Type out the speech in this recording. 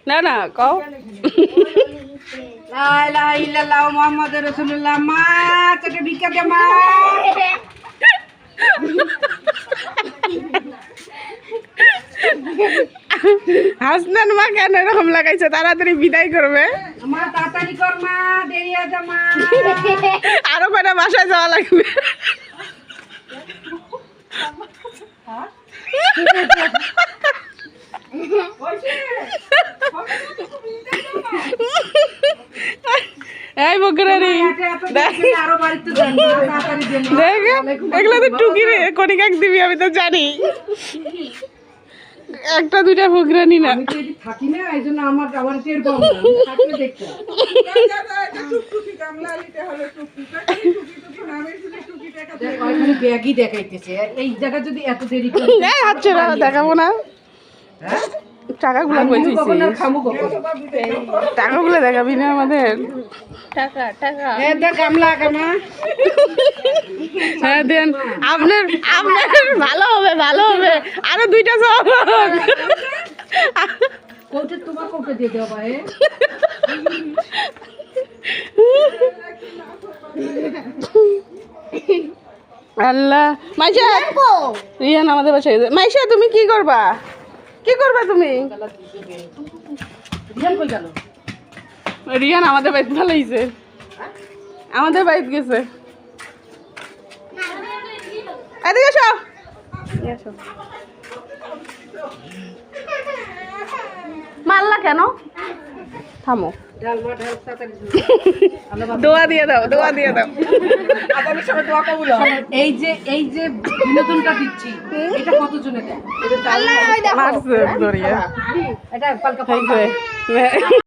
না না কও লা ইলাহা ইল্লাল্লাহ মুহাম্মাদুর রাসূলুল্লাহ মা তোকে ভিক্ষা দে মা হাসনান মা কেন এরকম লাগাইছে তাড়াতাড়ি বিদায় করবে মা তাড়াতাড়ি কর মা দেরি হয়ে যা মা আরো কয়টা বাসায় যাওয়া লাগবে এই বকরারি আরো বাড়িতে যান তাড়াতাড়ি দেন দেখ এগুলো তো টুকি রে কোনি কাক দিবি আমি তো জানি একটা দুইটা বকরানি না আমি তো এদিকে থাকি না এইজন্য আমার টের পাবো না থাকলে দেখতে ওইখানে ব্যাগই দেখাইতেছে এই জায়গা যদি এত দেরি করে এই হচ্ছে না দেখাবো না হ্যাঁ টাকাগুলো কই দিছিস খামু কখন টাকাগুলো দেখাবি না আমাদের এ দেখ কামলা কামা হ্যাঁ দেন আপনার আপনার ভালো হবে আরো দুইটা সব কোটে তোমার কোটে দিয়ে দাও ভাই আল্লাহ মাইশা রিয়ান আমাদের বাসায় মাইশা তুমি কি করবা তুমি রিয়ান কই গেল রিয়ান আমাদের বাড়িতে ভালোইছে আমাদের বাড়িতে গেছে এদিকে এসো মারলা কেন থামো ঢাল মা ঢাল তাড়াতাড়ি দোয়া দিয়ে দাও আগামী সময় দোয়া কবুল হবে এই যে বিনোদনটা দিচ্ছি এটা কতজনে দেয় এটা মারছে দরিয়া এটা পালকা